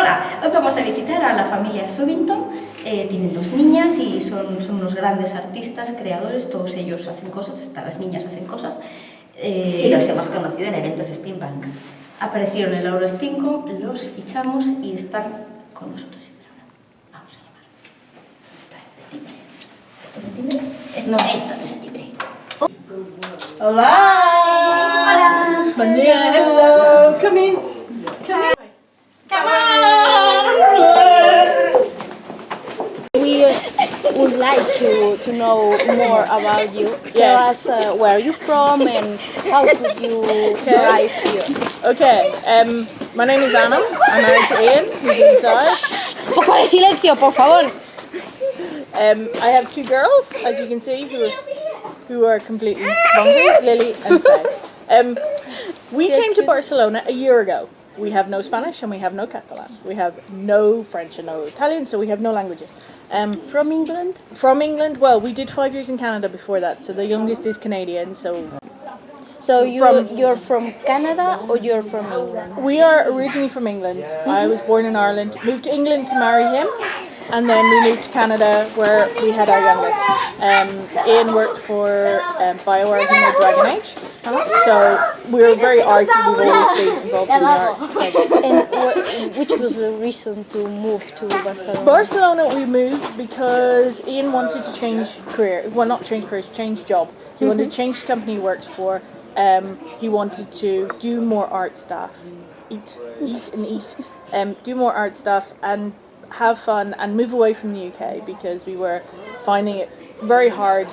Hola, hoy vamos a visitar a la familia Stubbington. Tienen 2 niñas y son unos grandes artistas, creadores, todos ellos hacen cosas, hasta las niñas hacen cosas. Y los hemos conocido en eventos Steampunk. Aparecieron en el Euro Steampunk, los fichamos y están con nosotros siempre ahora. Vamos a llamar. ¿Está el timbre? ¿Esto es el timbre? No, esto no es el timbre. Hola! Hola! Buen día, hello! Come in! Come in! Come on! We would like to know more about you. Tell us where you're from and how did you arrive here. Okay, my name is Anna. I'm married to Ian, who's inside. Un poco de silencio, por favor. I have 2 girls, as you can see, who are completely bonkers, Lily and Faye. We came to Barcelona a year ago. We have no Spanish and we have no Catalan. We have no French and no Italian, so we have no languages. From England? From England, well, we did 5 years in Canada before that, so the youngest is Canadian, so... So you're from Canada or you're from England? We are originally from England. I was born in Ireland, moved to England to marry him, and then we moved to Canada where we had our youngest. Ian worked for BioWare in the Dragon Age, so we were very arty, we've always been involved in art. And which was the reason to move to Barcelona? Barcelona we moved because Ian wanted to change career, well not change careers, change job. He wanted to change the company he works for. He wanted to do more art stuff, eat and eat, do more art stuff and have fun and move away from the UK because we were finding it very hard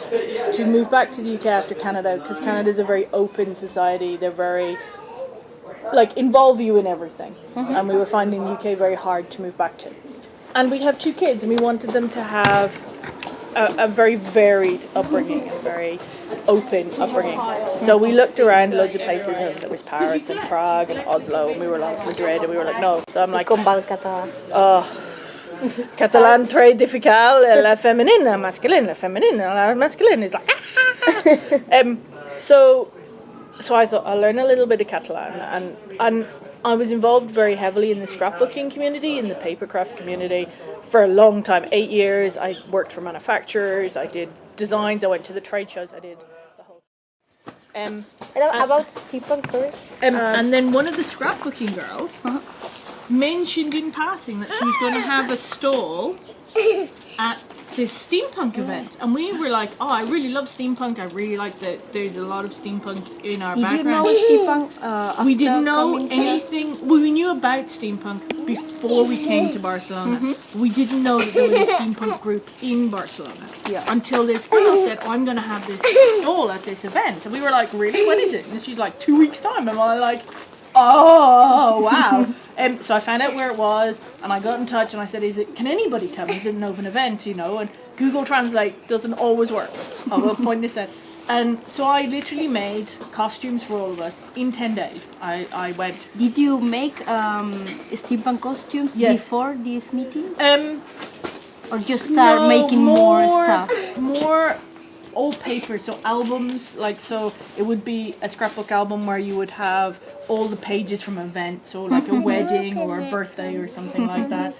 to move back to the UK after Canada because Canada is a very open society. They're very, involve you in everything. And we were finding the UK very hard to move back to. And we have 2 kids and we wanted them to have a very varied upbringing, a very open upbringing. So we looked around loads of places and there was Paris and Prague and Oslo and we were like Madrid and we were like no. So I'm like, Con catalán. Catalan très difficile, la féminine, la masculine, la féminine, la masculine is like so I thought I'll learn a little bit of Catalan and I was involved very heavily in the scrapbooking community, in the papercraft community for a long time, 8 years. I worked for manufacturers, I did designs, I went to the trade shows, I did the whole About Steampunk, sorry. and then one of the scrapbooking girls mentioned in passing that she was going to have a stall at this steampunk event, and we were like, oh, I really love steampunk, I really like that there's a lot of steampunk in our background. Did you know steampunk we didn't know anything, well, we knew about steampunk before we came to Barcelona. We didn't know that there was a steampunk group in Barcelona until this girl said, oh, I'm going to have this stall at this event, and we were like, really, when is it? And she's like, 2 weeks time, and I'm like, oh wow. So I found out where it was and I got in touch and I said, can anybody come? Is it an open event, and Google Translate doesn't always work. I will point this out. And so I literally made costumes for all of us in 10 days. I went. Did you make steampunk costumes before these meetings? Or just start making more stuff? More old paper, so albums, so it would be a scrapbook album where you would have all the pages from an event, so like a wedding or a birthday or something like that.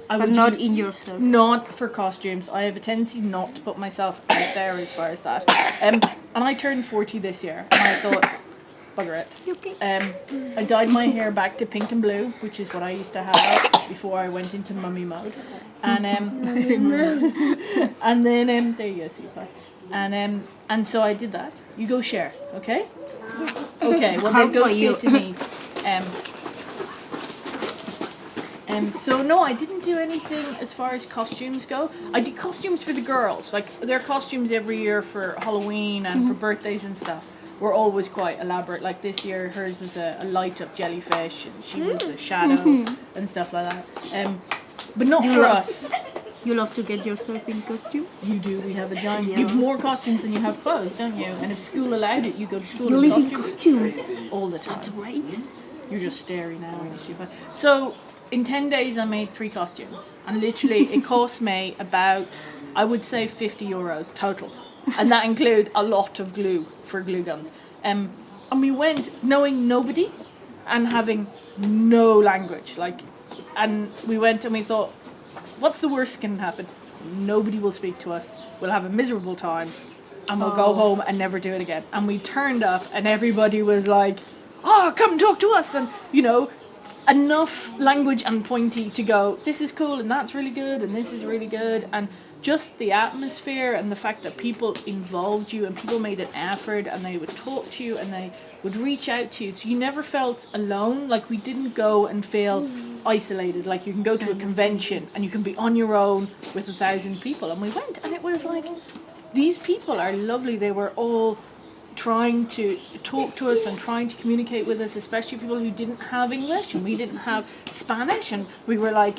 But not in yourself. Not for costumes. I have a tendency not to put myself out there as far as that. And I turned 40 this year, and I thought, bugger it. I dyed my hair back to pink and blue, which is what I used to have before I went into mummy mode. And and then there you go, sweetheart. And so I did that. You go share, okay? Okay. Well, then go sit and eat. So no, I didn't do anything as far as costumes go. I did costumes for the girls. Their costumes every year for Halloween and for birthdays and stuff were always quite elaborate. Like this year, hers was a light up jellyfish, and she was a shadow and stuff like that. But not for us. You love to get yourself in costume? You do. We have a giant. You have more costumes than you have clothes, don't you? And if school allowed it, you go to school you in live costume. in costume All the time. That's great. You're just staring now. So in 10 days, I made 3 costumes, and literally it cost me about, I would say, €50 total, and that include a lot of glue for glue guns. And we went knowing nobody and having no language. And we went and we thought, what's the worst that can happen? Nobody will speak to us. We'll have a miserable time and we'll go home and never do it again. And we turned up and everybody was like, oh, come talk to us. And, you know, enough language and pointy to go, this is cool and that's really good and this is really good. And just the atmosphere and the fact that people involved you and people made an effort and they would talk to you and they would reach out to you. So you never felt alone. Like, we didn't go and feel isolated. Like, you can go to a convention and you can be on your own with 1,000 people. And we went and it was like, these people are lovely. They were all trying to talk to us and trying to communicate with us, especially people who didn't have English and we didn't have Spanish, and we were like,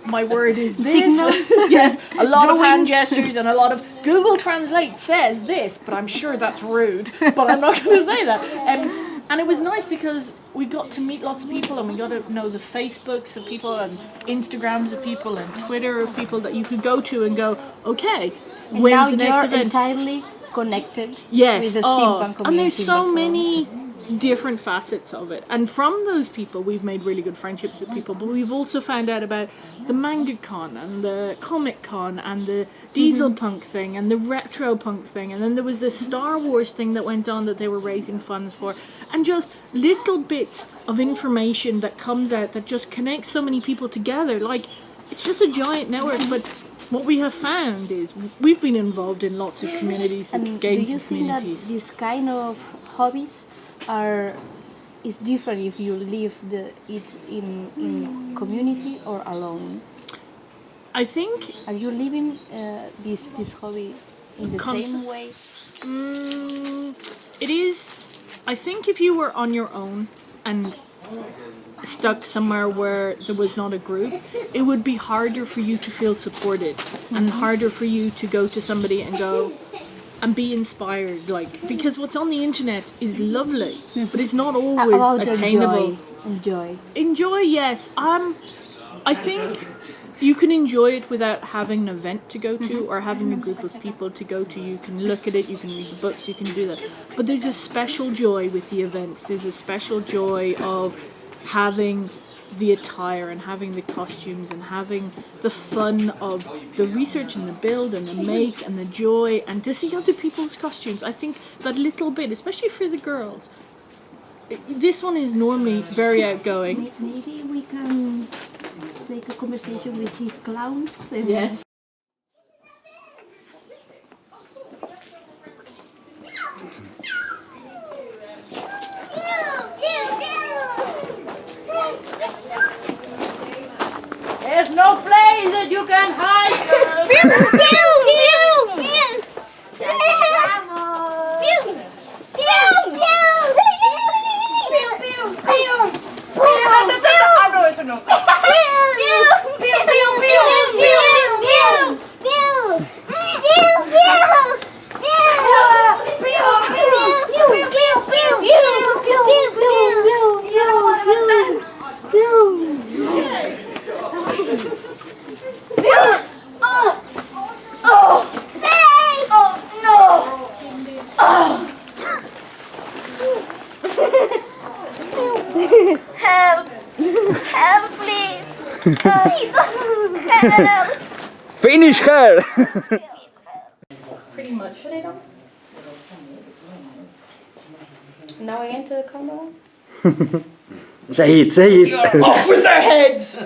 my word is this. Yes, a lot of hand gestures and a lot of Google Translate says this, but I'm sure that's rude, but I'm not going to say that. And it was nice because we got to meet lots of people and we got to know the Facebooks of people and Instagrams of people and Twitter of people that you could go to and go, okay, when's the next event? Entirely connected yes. with the steampunk community. And there's so many different facets of it. And from those people, we've made really good friendships with people. But we've also found out about the manga con and the comic con and the diesel punk thing and the retro punk thing. And then there was this Star Wars thing that went on that they were raising funds for. And just little bits of information that comes out that just connects so many people together. Like, it's just a giant network. But what we have found is we've been involved in lots of communities with games and communities. Do you think that this kind of hobbies is different if you live it in community or alone? I think... Are you living this hobby in the same way? It is... I think if you were on your own and stuck somewhere where there was not a group, it would be harder for you to feel supported and harder for you to go to somebody and go and be inspired, like, because what's on the internet is lovely, but it's not always attainable. Enjoy, yes. I think you can enjoy it without having an event to go to or having a group of people to go to. You can look at it, you can read the books, you can do that. But there's a special joy with the events. There's a special joy of having the attire and having the costumes and having the fun of the research and the build and the make and the joy and to see other people's costumes. I think that little bit, especially for the girls, this one is normally very outgoing. Maybe we can take a conversation with these clowns. Yes. There's no place that you can hide. No, eso no. Help! Help, please! Help! Finish her! Pretty much. Put it on. Now I enter the camera. Say it, say it! Off with their heads!